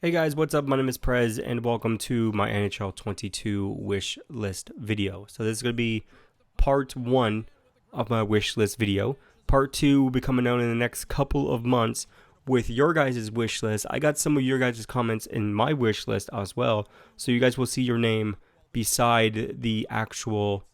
Hey guys, what's up? My name is Prez and welcome to my NHL 22 wish list video. So this is going to be part 1 of my wish list video. Part 2 will be coming out in the next couple of months with your guys' wish list. I got some of your guys' comments in my wish list as well. So you guys will see your name beside the actual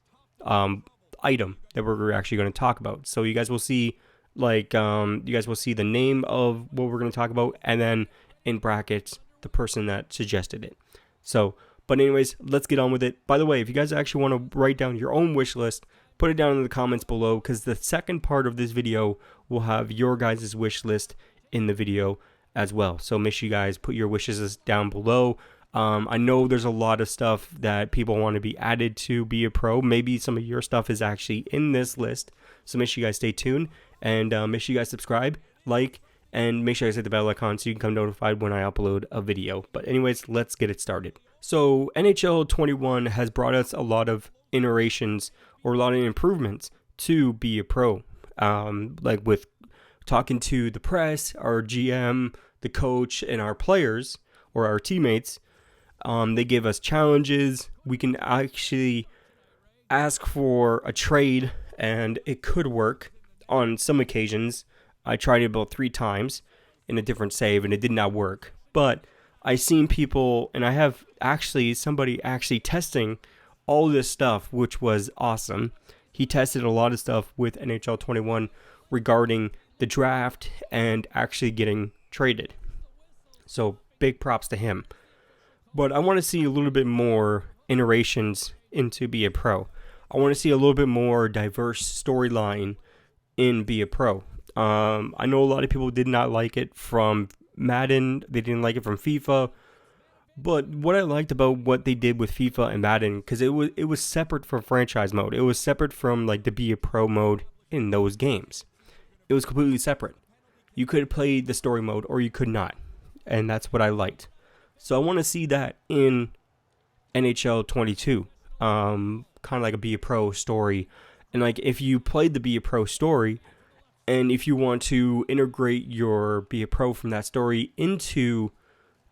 item that we're actually going to talk about. So you guys will see the name of what we're going to talk about, and then in brackets the person that suggested it. So, but anyways, let's get on with it. By the way, if you guys actually want to write down your own wish list, put it down in the comments below, because the second part of this video will have your guys' wish list in the video as well. So make sure you guys put your wishes down below. I know there's a lot of stuff that people want to be added to Be a Pro. Maybe some of your stuff is actually in this list. So make sure you guys stay tuned, and make sure you guys subscribe, like, and make sure you guys hit the bell icon so you can come notified when I upload a video. But anyways, let's get it started. So NHL 21 has brought us a lot of iterations or a lot of improvements to Be a Pro. Like with talking to the press, our GM, the coach, and our players or our teammates. They give us challenges. We can actually ask for a trade, and it could work on some occasions. I tried it about 3 times in a different save, and it did not work. But I seen people, and I have actually somebody actually testing all this stuff, which was awesome. He tested a lot of stuff with NHL 21 regarding the draft and actually getting traded. So big props to him. But I want to see a little bit more iterations into Be a Pro. I want to see a little bit more diverse storyline in Be a Pro. I know a lot of people did not like it from Madden. They didn't like it from FIFA. But what I liked about what they did with FIFA and Madden, because it was separate from franchise mode. It was separate from like the Be a Pro mode in those games. It was completely separate. You could play the story mode or you could not. And that's what I liked. So I want to see that in NHL 22. Kind of like a Be a Pro story. And like if you played the Be a Pro story, and if you want to integrate your Be a Pro from that story into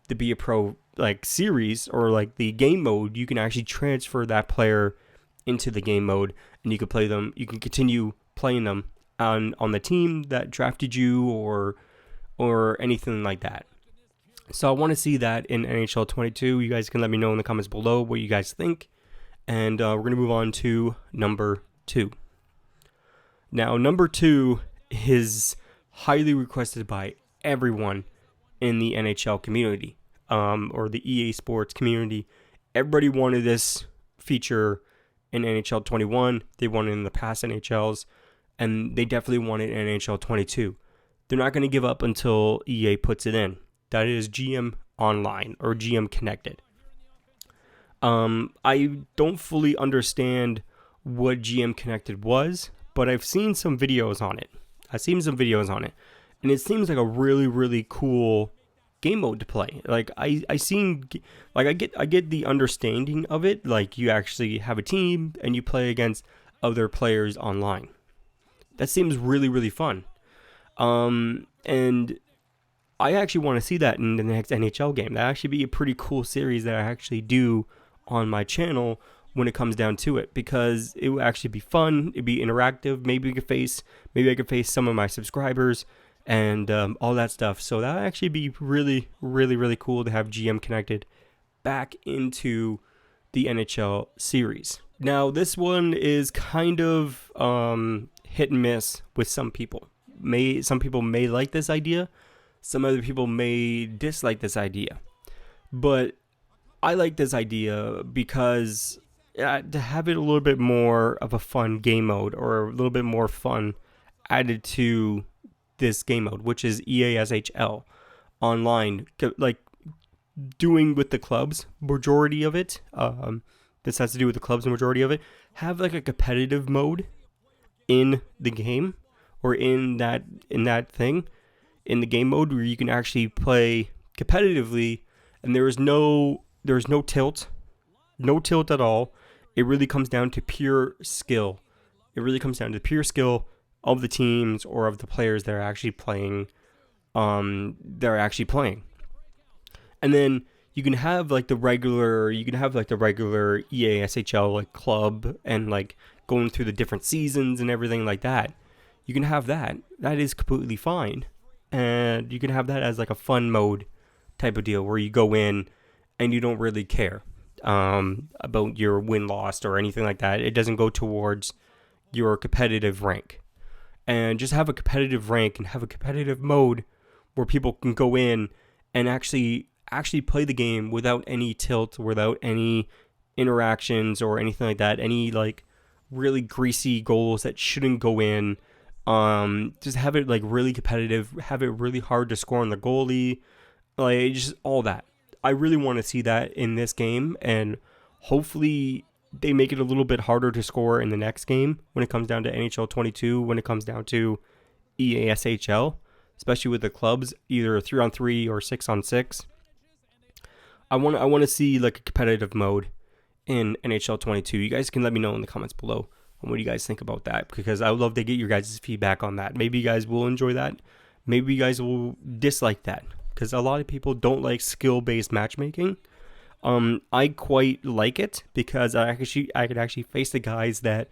the Be a Pro like series or like the game mode, you can actually transfer that player into the game mode, and you can play them. You can continue playing them on the team that drafted you or anything like that. So I want to see that in NHL 22. You guys can let me know in the comments below what you guys think, and we're gonna move on to number 2. Now, number 2 is highly requested by everyone in the NHL community, or the EA Sports community. Everybody wanted this feature in NHL 21. They wanted it in the past NHLs, and they definitely want it in NHL 22. They're not going to give up until EA puts it in. That is GM Online or GM Connected. I don't fully understand what GM Connected was, but I've seen some videos on it. And it seems like a really, really cool game mode to play. Like I get the understanding of it. Like you actually have a team and you play against other players online. That seems really, really fun. And I actually want to see that in the next NHL game. That actually be a pretty cool series that I actually do on my channel when it comes down to it, because it would actually be fun. It'd be interactive. Maybe I could face some of my subscribers and all that stuff. So that would actually be really, really, really cool to have GM Connected back into the NHL series. Now, this one is kind of hit and miss with some people. Some people may like this idea. Some other people may dislike this idea. But I like this idea because to have it a little bit more of a fun game mode, or a little bit more fun added to this game mode, which is EASHL online, like doing with the clubs, majority of it. This has to do with the clubs, the majority of it. Have like a competitive mode in the game, or in that thing, in the game mode, where you can actually play competitively, and there is no tilt at all. It really comes down to pure skill. It really comes down to pure skill of the teams or of the players that are actually playing. And then you can have like the regular EASHL like club and like going through the different seasons and everything like that. You can have that. That is completely fine. And you can have that as like a fun mode type of deal where you go in and you don't really care about your win-loss or anything like that. It doesn't go towards your competitive rank. And just have a competitive rank and have a competitive mode where people can go in and actually play the game without any tilt, without any interactions or anything like that, any like really greasy goals that shouldn't go in. Just have it like really competitive, have it really hard to score on the goalie, like just all that. I really want to see that in this game, and hopefully they make it a little bit harder to score in the next game when it comes down to NHL 22, when it comes down to EASHL, especially with the clubs, either 3-on-3 or 6-on-6. I want to see like a competitive mode in NHL 22. You guys can let me know in the comments below on what you guys think about that, because I would love to get your guys' feedback on that. Maybe you guys will enjoy that. Maybe you guys will dislike that, because a lot of people don't like skill-based matchmaking. I quite like it because I could actually face the guys that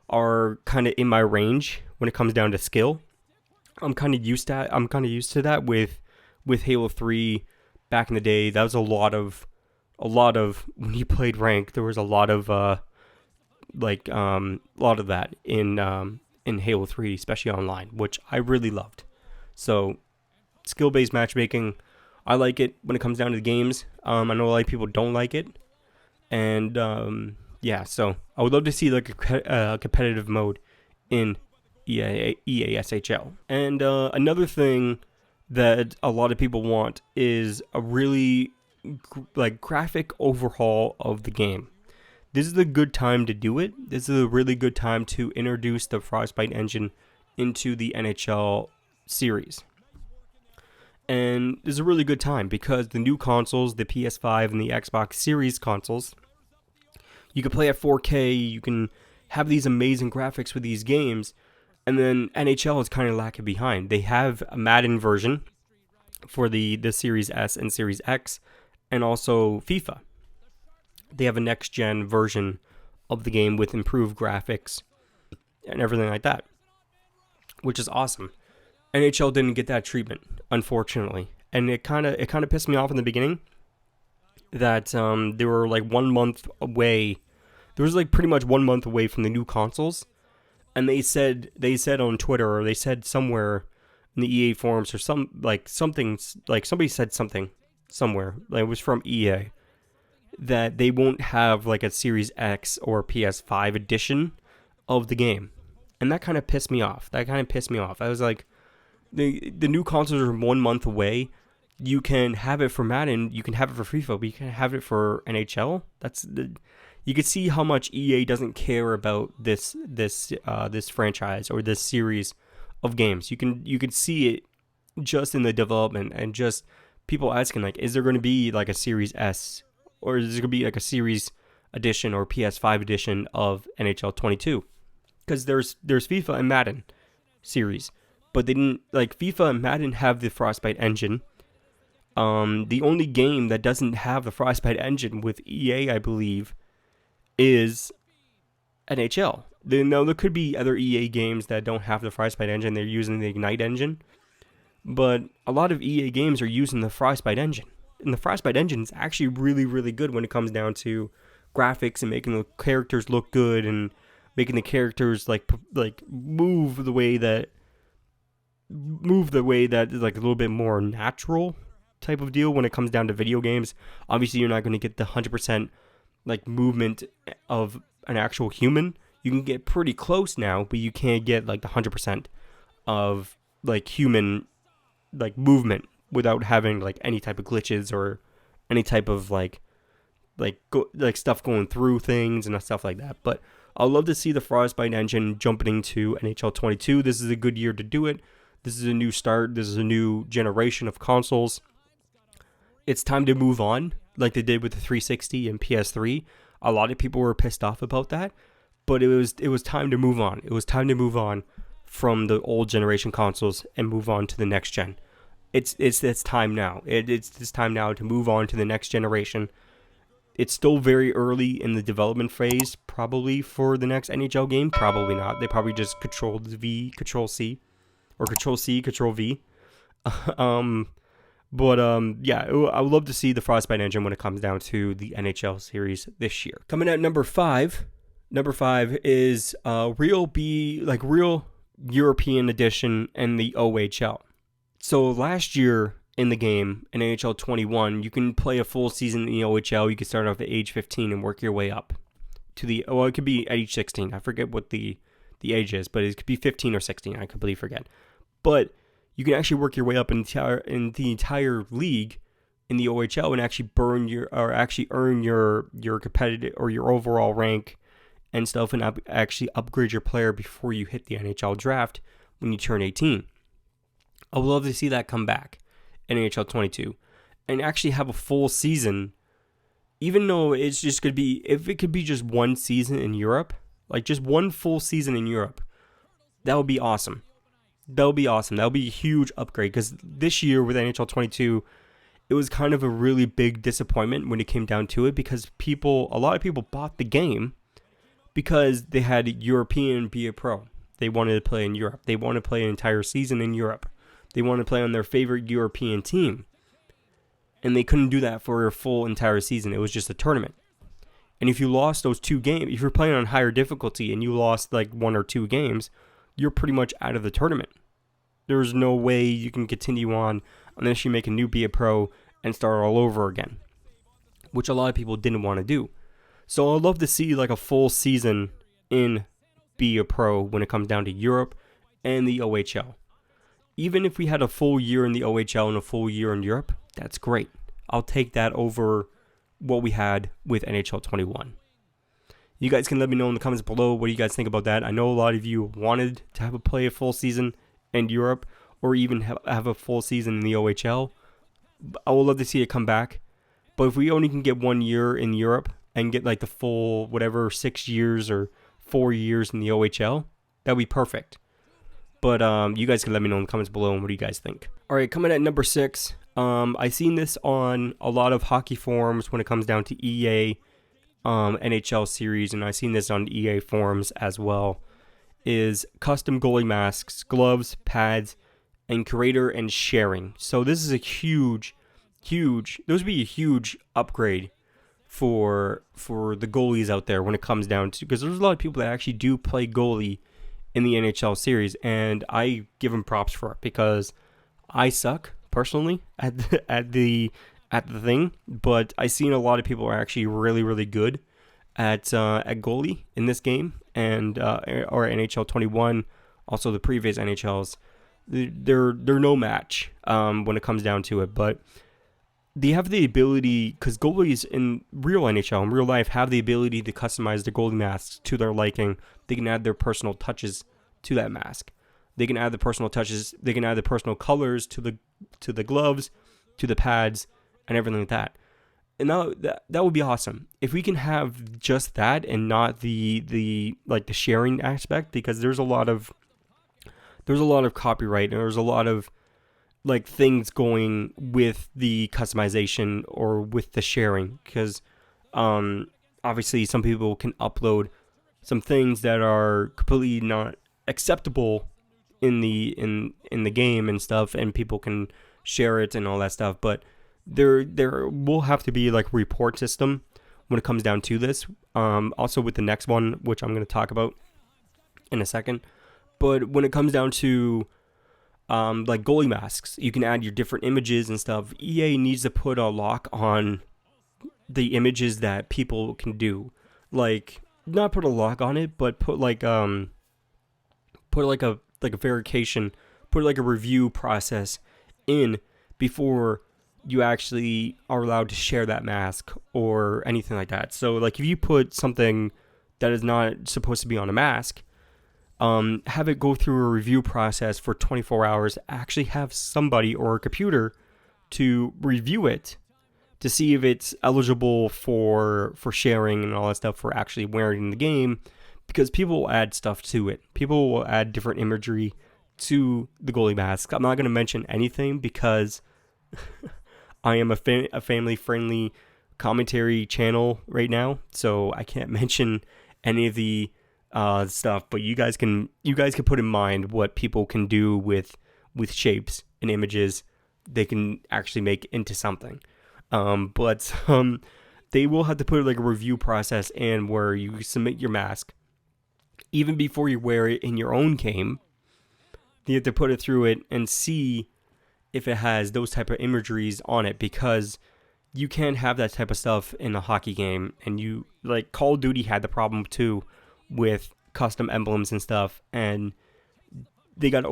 are kind of in my range when it comes down to skill. I'm kind of used to that with Halo 3 back in the day. That was a lot of when you played rank. There was a lot of that in Halo 3, especially online, which I really loved. So skill-based matchmaking, I like it when it comes down to the games. I know a lot of people don't like it, and so I would love to see like a competitive mode in EASHL. And another thing that a lot of people want is a really graphic overhaul of the game. This is a good time to do it. This is a really good time to introduce the Frostbite Engine into the NHL series. And this is a really good time because the new consoles, the PS5 and the Xbox Series consoles, you can play at 4K, you can have these amazing graphics with these games, and then NHL is kind of lacking behind. They have a Madden version for the Series S and Series X, and also FIFA. They have a next-gen version of the game with improved graphics and everything like that, which is awesome. NHL didn't get that treatment, unfortunately, and it kind of pissed me off in the beginning that they were like 1 month away. There was like pretty much 1 month away from the new consoles, and they said on Twitter, or they said somewhere in the EA forums or something like somebody said something somewhere, like it was from EA, that they won't have like a Series X or PS5 edition of the game, and that kind of pissed me off. I was like, the new consoles are 1 month away. You can have it for Madden, you can have it for FIFA, but you can have it for NHL. You can see how much EA doesn't care about this franchise or this series of games. You can see it just in the development and just people asking like, is there going to be like a Series S, or is there going to be like a Series edition or PS5 edition of NHL 22? Because there's FIFA and Madden series, but they didn't, like, FIFA and Madden have the Frostbite Engine. The only game that doesn't have the Frostbite Engine with EA, I believe, is NHL. There could be other EA games that don't have the Frostbite Engine. They're using the Ignite engine. But a lot of EA games are using the Frostbite Engine. And the Frostbite Engine is actually really, really good when it comes down to graphics and making the characters look good and making the characters like move the way that is like a little bit more natural type of deal when it comes down to video games. Obviously, you're not going to get the 100% like movement of an actual human. You can get pretty close now, but you can't get like the 100% of like human like movement without having like any type of glitches or any type of like stuff going through things and stuff like that. But I'd love to see the Frostbite Engine jumping into NHL 22. This is a good year to do it. This is a new start. This is a new generation of consoles. It's time to move on, like they did with the 360 and PS3. A lot of people were pissed off about that, but it was time to move on. It was time to move on from the old generation consoles and move on to the next gen. it's time now. It's time now to move on to the next generation. It's still very early in the development phase, probably for the next NHL game. Probably not. They probably just Control V, Control C, or Control C, Control V. Yeah, I would love to see the Frostbite Engine when it comes down to the NHL series this year. Coming at number 5. Number 5 is real European edition and the OHL. So last year in the game, in NHL 21, you can play a full season in the OHL. You can start off at age 15 and work your way up to it could be at age 16. I forget what the age is, but it could be 15 or 16. I completely forget. But you can actually work your way up in the entire league in the OHL and actually earn your competitive or your overall rank and stuff, and actually upgrade your player before you hit the NHL draft when you turn 18. I would love to see that come back in NHL 22 and actually have a full season, even though it's just could be, if it could be just one season in Europe, like just one full season in Europe, that would be awesome. That would be awesome. That would be a huge upgrade, because this year with NHL 22, it was kind of a really big disappointment when it came down to it, because a lot of people bought the game because they had European be a pro. They wanted to play in Europe. They wanted to play an entire season in Europe. They wanted to play on their favorite European team. And they couldn't do that for a full entire season. It was just a tournament. And if you lost those 2 games, if you're playing on higher difficulty and you lost like 1 or 2 games, you're pretty much out of the tournament. There's no way you can continue on unless you make a new Be a Pro and start all over again, which a lot of people didn't want to do. So I'd love to see like a full season in Be a Pro when it comes down to Europe and the OHL. Even if we had a full year in the OHL and a full year in Europe, that's great. I'll take that over what we had with NHL 21. You guys can let me know in the comments below what you guys think about that. I know a lot of you wanted to have a full season in Europe, or even have a full season in the OHL. I would love to see it come back. But if we only can get 1 year in Europe and get like the full 6 years or 4 years in the OHL, that'd be perfect. But you guys can let me know in the comments below and what do you guys think. All right, coming at number 6. I've seen this on a lot of hockey forums when it comes down to EA NHL series, and I've seen this on EA forums as well, is custom goalie masks, gloves, pads, and creator and sharing. So this is a huge, those would be a huge upgrade for the goalies out there when it comes down to, because there's a lot of people that actually do play goalie in the NHL series, and I give them props for it, because I suck personally at the thing, but I've seen a lot of people are actually really, really good at goalie in this game, and or NHL 21, also the previous NHLs. They're no match when it comes down to it, but they have the ability, because goalies in real NHL, in real life, have the ability to customize their goalie masks to their liking. They can add their personal touches to that mask. They can add the personal touches. They can add the personal colors to the gloves, to the pads, and everything like that. And that would be awesome if we can have just that and not the sharing aspect, because there's a lot of copyright and there's a lot of like things going with the customization or with the sharing, because obviously some people can upload some things that are completely not acceptable in the game and stuff, and people can share it and all that stuff, but there will have to be like a report system when it comes down to this, also with the next one, which I'm going to talk about in a second. But when it comes down to like goalie masks, you can add your different images and stuff. EA needs to put a lock on the images that people can do, like not put a lock on it, but put like a verification, put like a review process in before you actually are allowed to share that mask or anything like that. So like if you put something that is not supposed to be on a mask, have it go through a review process for 24 hours, actually have somebody or a computer to review it to see if it's eligible for sharing and all that stuff, for actually wearing in the game, because people will add stuff to it. People will add different imagery to the goalie mask. I'm not going to mention anything because I am a family-friendly commentary channel right now, so I can't mention any of the stuff. But you guys can put in mind what people can do with shapes and images. They can actually make into something. But they will have to put like a review process in where you submit your mask even before you wear it in your own game. You have to put it through it and see if it has those type of imageries on it, because you can't have that type of stuff in a hockey game. And you, like, Call of Duty had the problem too with custom emblems and stuff, and they got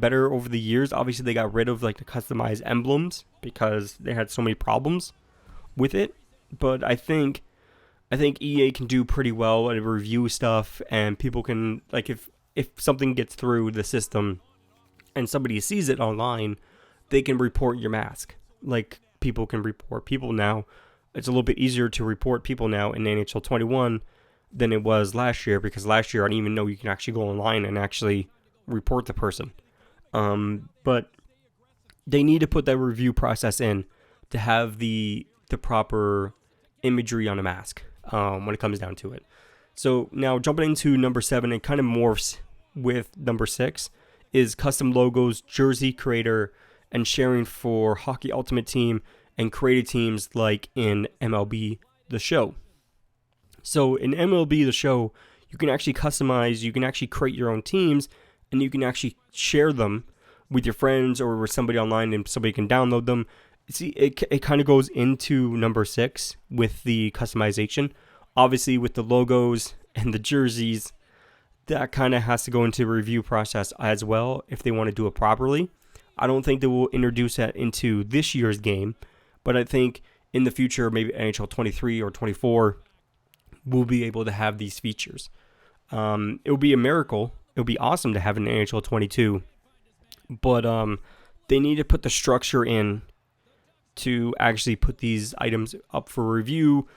better over the years. Obviously they got rid of like the customized emblems because they had so many problems with it. But I think EA can do pretty well at review stuff, and people can, like, if something gets through the system and somebody sees it online, they can report your mask. Like, people can report people now. It's a little bit easier to report people now in NHL 21 than it was last year, because last year I didn't even know you can actually go online and actually report the person. But they need to put that review process in to have the proper imagery on a mask when it comes down to it. So now jumping into number 7, it kind of morphs with number 6, is custom logos, jersey creator, and sharing for Hockey Ultimate Team and created teams like in MLB The Show. So in MLB The Show, you can actually customize, you can actually create your own teams, and you can actually share them with your friends or with somebody online, and somebody can download them. See, it kind of goes into number 6 with the customization. Obviously, with the logos and the jerseys, that kind of has to go into the review process as well if they want to do it properly. I don't think they will introduce that into this year's game, but I think in the future, maybe NHL 23 or 24, we'll be able to have these features. It would be a miracle. It would be awesome to have an NHL 22, but they need to put the structure in to actually put these items up for review,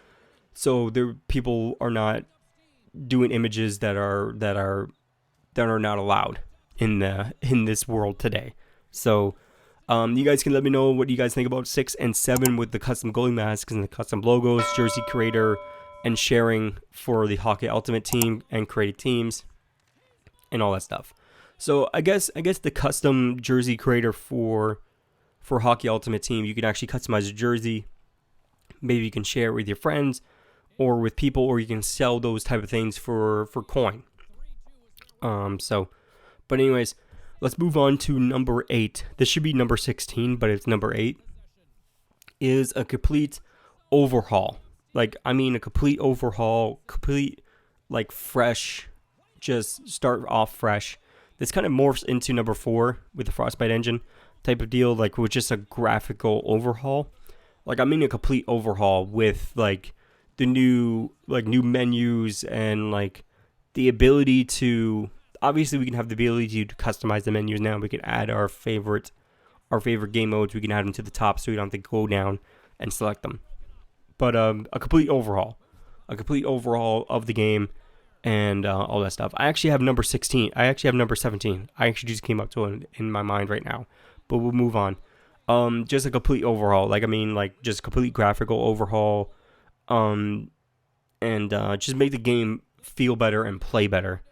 so people are not doing images that are not allowed in this world today. So you guys can let me know what you guys think about 6 and 7 with the custom goalie masks and the custom logos, jersey creator, and sharing for the Hockey Ultimate Team and created teams and all that stuff. So I guess the custom jersey creator for Hockey Ultimate Team, you can actually customize a jersey. Maybe you can share it with your friends or with people, or you can sell those type of things for coin. But anyways, let's move on to number 8. This should be number 16, but it's number 8. Is a complete overhaul. Like, I mean, a complete overhaul, like, fresh, just start off fresh. This kind of morphs into number 4 with the Frostbite Engine type of deal, like, with just a graphical overhaul. Like, I mean a complete overhaul with, like, the new menus and, like, the ability to, obviously we can have the ability to customize the menus now. We can add our favorite game modes. We can add them to the top so we don't have to go down and select them. But a complete overhaul of the game and all that stuff. I actually have number 16. I actually have number 17. I actually just came up to it in my mind right now. But we'll move on. Just a complete overhaul. Like, I mean, like, just complete graphical overhaul. And just make the game feel better and play better,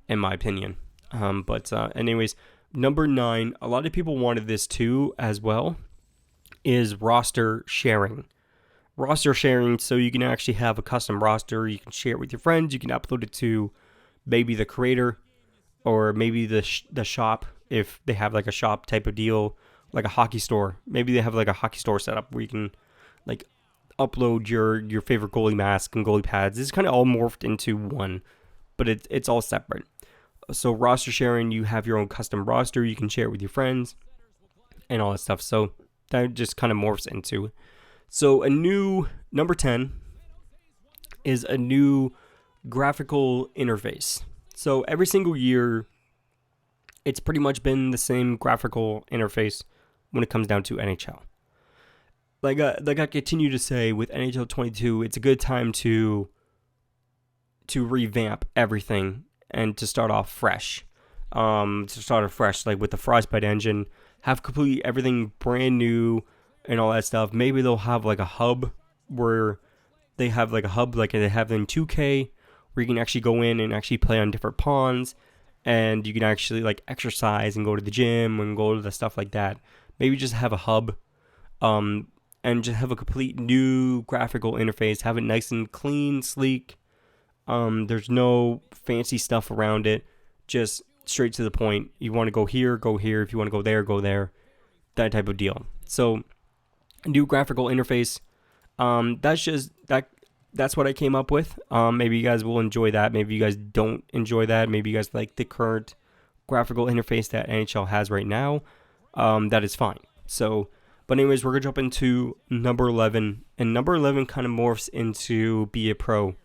in my opinion. But anyways, number 9, a lot of people wanted this too as well, is roster sharing. Roster sharing, so you can actually have a custom roster. You can share it with your friends. You can upload it to maybe the creator or maybe the shop, if they have like a shop type of deal, like a hockey store. Maybe they have like a hockey store setup where you can like upload your favorite goalie mask and goalie pads. It's kind of all morphed into one, but it's all separate. So roster sharing, you have your own custom roster. You can share it with your friends and all that stuff. So that just kind of morphs into it. So a new number 10 is a new graphical interface. So every single year, it's pretty much been the same graphical interface when it comes down to NHL. Like I continue to say, with NHL 22, it's a good time to revamp everything and to start off fresh. to start afresh, like with the Frostbite Engine, have completely everything brand new and all that stuff. Maybe they'll have like a hub where they have like a hub like they have in 2K, where you can actually go in and actually play on different pawns, and you can actually like exercise and go to the gym and go to the stuff like that. Maybe just have a hub, and just have a complete new graphical interface. Have it nice and clean, sleek. There's no fancy stuff around it. Just straight to the point. You want to go here, go here. If you want to go there, go there. That type of deal. So, new graphical interface. That's what I came up with. Maybe you guys will enjoy that. Maybe you guys don't enjoy that. Maybe you guys like the current graphical interface that NHL has right now. That is fine. So, but anyways, we're gonna jump into number 11, and number 11 kind of morphs into Be a Pro,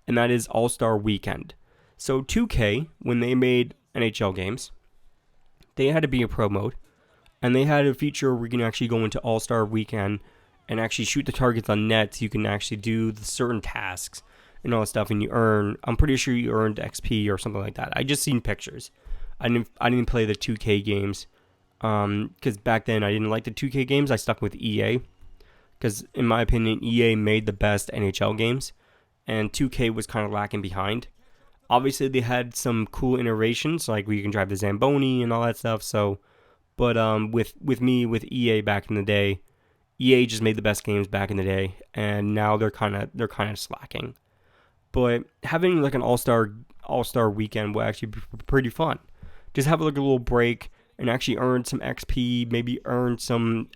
and that is All-Star Weekend. So 2K, when they made NHL games, they had to Be a Pro mode, and they had a feature where you can actually go into All-Star Weekend and actually shoot the targets on net. So you can actually do the certain tasks and all that stuff, and you earn. I'm pretty sure you earned XP or something like that. I just seen pictures. I didn't play the 2K games, because back then I didn't like the 2K games. I stuck with EA, because in my opinion, EA made the best NHL games, and 2K was kind of lacking behind. Obviously, they had some cool innovations, like where you can drive the Zamboni and all that stuff. So, but with EA back in the day, EA just made the best games back in the day, and now they're kind of slacking. But having like an all-star weekend will actually be pretty fun. Just have like a little break and actually earn some XP. Maybe earn some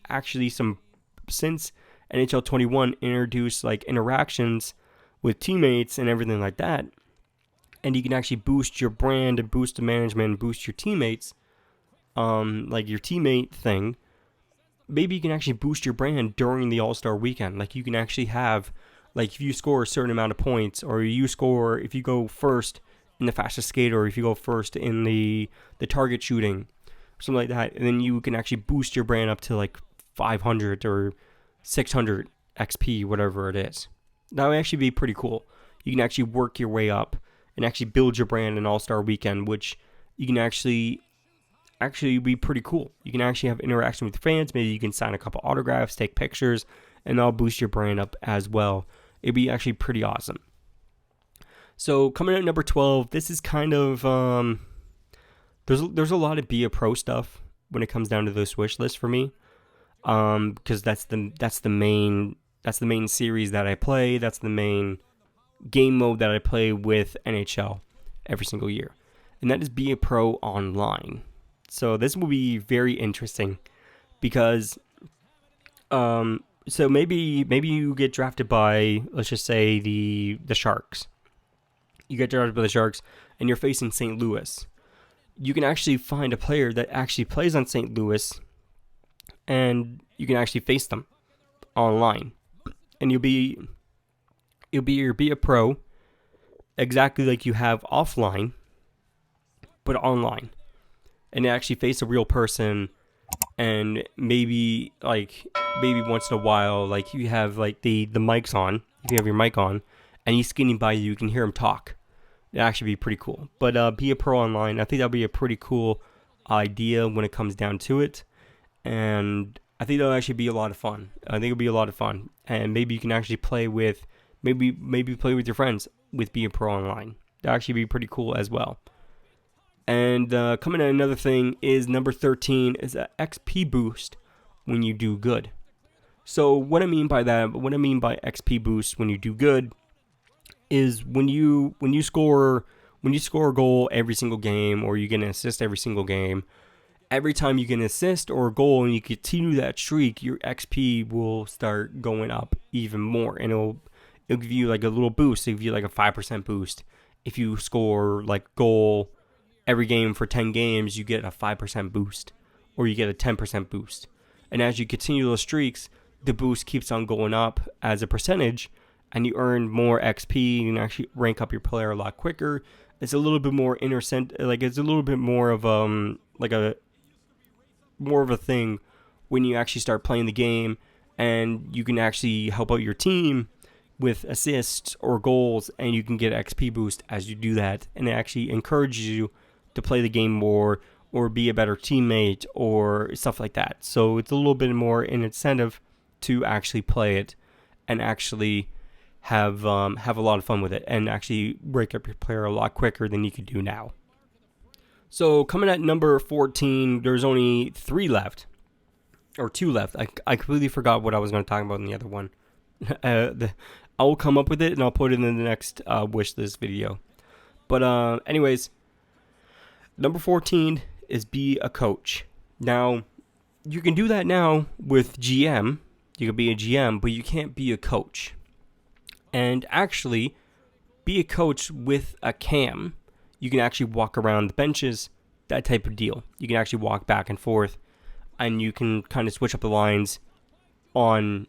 since NHL 21 introduced like interactions with teammates and everything like that. And you can actually boost your brand and boost the management and boost your teammates, like your teammate thing. Maybe you can actually boost your brand during the All-Star Weekend. Like you can actually have, like if you score a certain amount of points, or if you go first in the fastest skate, or if you go first in the target shooting, something like that, and then you can actually boost your brand up to like 500 or 600 XP, whatever it is. That would actually be pretty cool. You can actually work your way up and actually build your brand in All-Star Weekend, which you can actually be pretty cool. You can actually have interaction with fans. Maybe you can sign a couple autographs, take pictures, and that'll boost your brand up as well. It'd be actually pretty awesome. So coming at number 12, this is kind of there's a lot of Be a Pro stuff when it comes down to this wish list for me, because that's the main series that I play. That's the main game mode that I play with NHL every single year, and that is Be a Pro Online. So this will be very interesting because, so maybe you get drafted by, let's just say the Sharks. You get drafted by the Sharks, and you're facing St. Louis. You can actually find a player that actually plays on St. Louis, and you can actually face them online, and you'll be a pro, exactly like you have offline, but online. And actually face a real person, and maybe once in a while, like you have like the mics on, if you have your mic on, and he's skating by you, you can hear him talk. It'd actually be pretty cool. But Be a Pro Online, I think that'll be a pretty cool idea when it comes down to it, and I think that'll actually be a lot of fun. I think it'll be a lot of fun, and maybe you can actually play with maybe play with your friends with Be a Pro Online. That'll actually be pretty cool as well. And coming at another thing is number 13 is an XP boost when you do good. So what I mean by XP boost when you do good is when you score a goal every single game, or you get an assist every single game. Every time you get an assist or a goal and you continue that streak, your XP will start going up even more, and it'll give you like a little boost. It'll give you like a 5% boost if you score like goal every game for 10 games. You get a 5% boost, or you get a 10% boost. And as you continue those streaks, the boost keeps on going up as a percentage, and you earn more XP. You can actually rank up your player a lot quicker. It's a little bit more it's a little bit more of a thing when you actually start playing the game, and you can actually help out your team with assists or goals, and you can get XP boost as you do that, and it actually encourages you to to play the game more or be a better teammate or stuff like that. So it's a little bit more an incentive to actually play it and actually have a lot of fun with it and actually break up your player a lot quicker than you could do now. So coming at number 14, there's only 3 left. Or 2 left. I completely forgot what I was going to talk about in the other one. I will come up with it and I'll put it in the next wish list video. But anyways, number 14 is be a coach. Now, you can do that now with GM. You can be a GM, but you can't be a coach. And actually, be a coach with a cam. You can actually walk around the benches, that type of deal. You can actually walk back and forth, and you can kind of switch up the lines on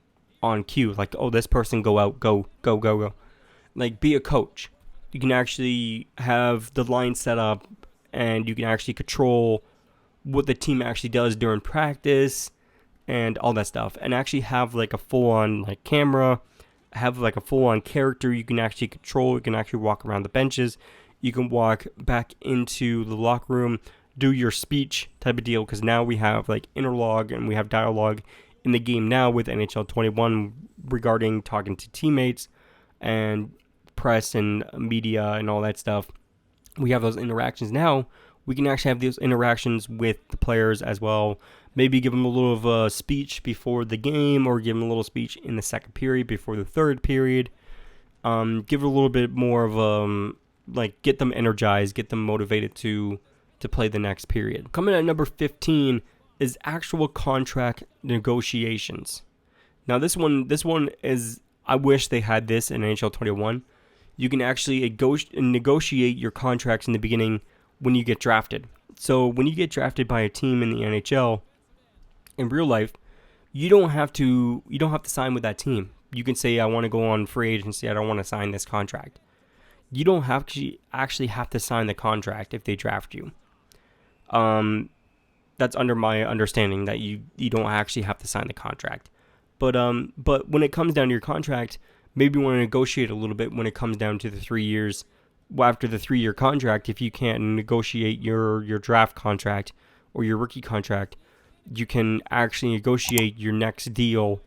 cue. Like, oh, this person go out, go. Like, be a coach. You can actually have the line set up, and you can actually control what the team actually does during practice and all that stuff, and actually have like a full-on like camera, have like a full-on character you can actually control. You can actually walk around the benches. You can walk back into the locker room, do your speech type of deal, because now we have like interlog and we have dialogue in the game now with NHL 21 regarding talking to teammates and press and media and all that stuff. We have those interactions now. We can actually have those interactions with the players as well. Maybe give them a little of a speech before the game, or give them a little speech in the second period before the third period. Give it a little bit more of like get them energized, get them motivated to play the next period. Coming at number 15 is actual contract negotiations. Now this one is, I wish they had this in NHL 21. You can actually negotiate your contracts in the beginning when you get drafted. So when you get drafted by a team in the NHL, in real life, you don't have to sign with that team. You can say, I want to go on free agency, I don't want to sign this contract. You don't have to actually have to sign the contract if they draft you. That's under my understanding, that you don't actually have to sign the contract. But when it comes down to your contract, maybe you want to negotiate a little bit when it comes down to the 3 years. Well, after the 3-year contract, if you can't negotiate your draft contract or your rookie contract, you can actually negotiate your next deal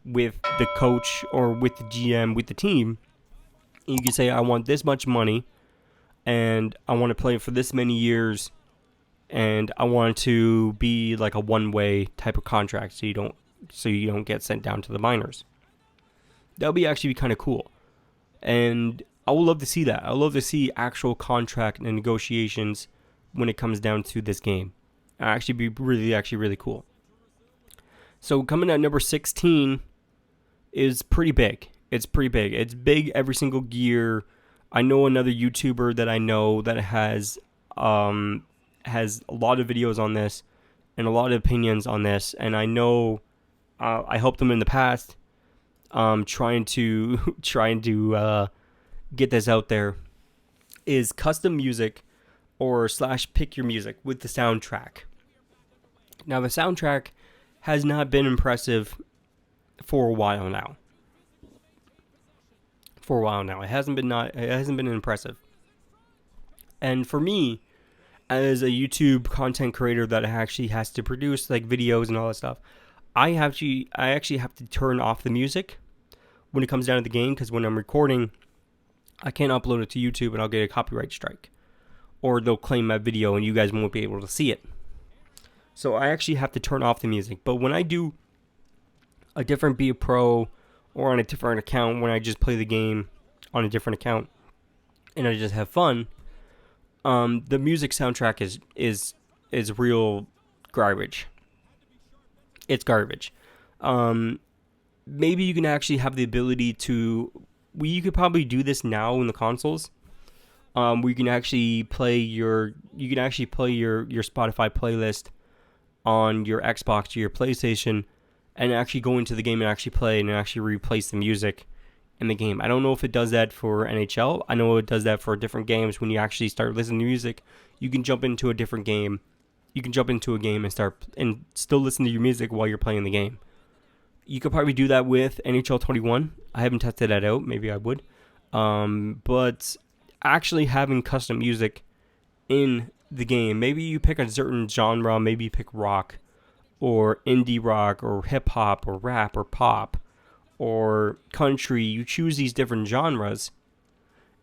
with the coach or with the GM, with the team. And you can say, I want this much money, and I want to play for this many years, and I want it to be like a one-way type of contract, so you don't get sent down to the minors. That would actually be kind of cool, and I would love to see that. I would love to see actual contract and negotiations when it comes down to this game. It'd actually be really cool. So coming at number 16 is pretty big. It's pretty big. It's big every single year. I know another YouTuber that I know that has a lot of videos on this and a lot of opinions on this, and I know I helped them in the past, trying to get this out there, is custom music or / pick your music with the soundtrack. Now the soundtrack has not been impressive for a while now. It hasn't been impressive. And for me, as a YouTube content creator that actually has to produce like videos and all that stuff, I actually have to turn off the music when it comes down to the game, because when I'm recording, I can't upload it to YouTube and I'll get a copyright strike, or they'll claim my video and you guys won't be able to see it. So I actually have to turn off the music. But when I do a different Be a Pro or on a different account, when I just play the game on a different account and I just have fun, the music soundtrack is real garbage. It's garbage. Maybe you can actually have the ability to. You could probably do this now in the consoles. Where you can actually play your Spotify playlist on your Xbox or your PlayStation, and actually go into the game and actually play and actually replace the music in the game. I don't know if it does that for NHL. I know it does that for different games. When you actually start listening to music, you can jump into a different game. You can jump into a game and still listen to your music while you're playing the game. You could probably do that with NHL 21. I haven't tested that out. Maybe I would. But actually having custom music in the game. Maybe you pick a certain genre, maybe you pick rock, or indie rock, or hip hop, or rap, or pop, or country. You choose these different genres,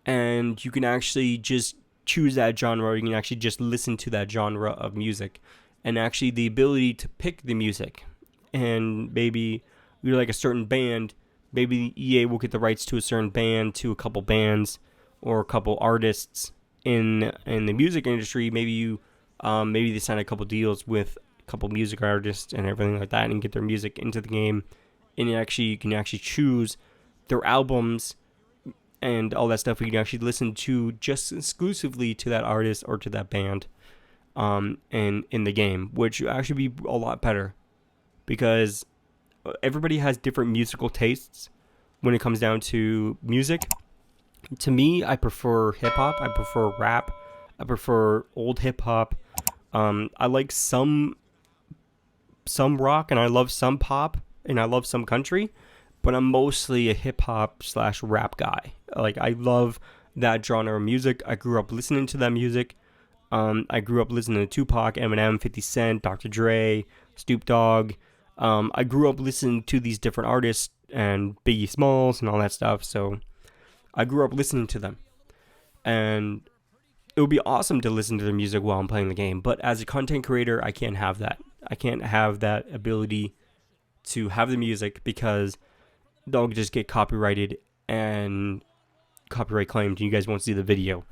and you can actually just choose that genre, or you can actually just listen to that genre of music, and actually the ability to pick the music. And maybe you're like a certain band, maybe EA will get the rights to a certain band, to a couple bands, or a couple artists in the music industry. Maybe they sign a couple deals with a couple music artists and everything like that, and get their music into the game. And you can actually choose their albums and all that stuff. You can actually listen to just exclusively to that artist or to that band, and in the game, which will actually be a lot better, because everybody has different musical tastes when it comes down to music. To me, I prefer hip hop. I prefer rap. I prefer old hip hop. I like some rock, and I love some pop, and I love some country. But I'm mostly a hip hop / rap guy. Like, I love that genre of music. I grew up listening to that music. I grew up listening to Tupac, Eminem, 50 Cent, Dr. Dre, Snoop Dogg. I grew up listening to these different artists and Biggie Smalls and all that stuff. So I grew up listening to them. And it would be awesome to listen to their music while I'm playing the game. But as a content creator, I can't have that. I can't have that ability to have the music, because they'll just get copyrighted and copyright claimed, and you guys won't see the video.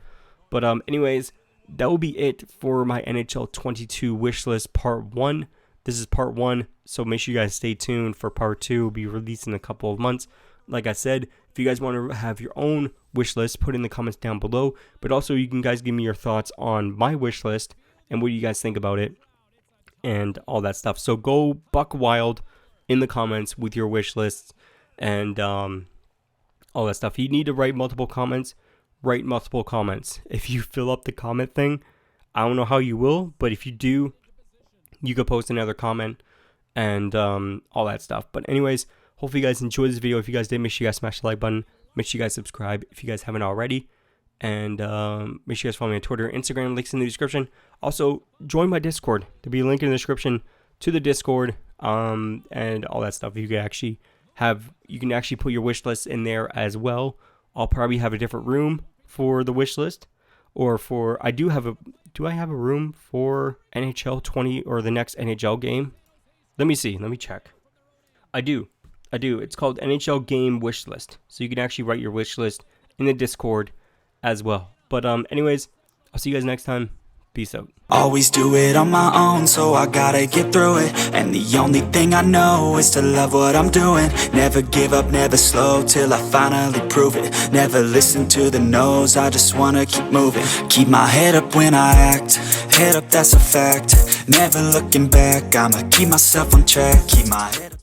But anyways, that will be it for my NHL 22 wish list part 1. This is part 1, so make sure you guys stay tuned for part 2. Will be released in a couple of months. Like I said, if you guys want to have your own wish list, put in the comments down below. But also, you can guys give me your thoughts on my wish list and what you guys think about it and all that stuff. So go buck wild in the comments with your wish lists and all that stuff. You need to write multiple comments. Write multiple comments. If you fill up the comment thing, I don't know how you will, but if you do, you could post another comment and all that stuff. But anyways, hopefully you guys enjoyed this video. If you guys did, make sure you guys smash the like button. Make sure you guys subscribe if you guys haven't already. And make sure you guys follow me on Twitter and Instagram. Links in the description. Also, join my Discord. There'll be a link in the description to the Discord and all that stuff. You can actually put your wish list in there as well. I'll probably have a different room for the wish list, or do I have a room for NHL 20 or the next NHL game? Let me see. Let me check. I do. It's called NHL game wish list. So you can actually write your wish list in the Discord as well. But anyways, I'll see you guys next time. Peace out. Always do it on my own, so I gotta get through it. And the only thing I know is to love what I'm doing. Never give up, never slow, till I finally prove it. Never listen to the no's, I just wanna keep moving. Keep my head up when I act, head up, that's a fact. Never looking back, I'ma keep myself on track. Keep my head up.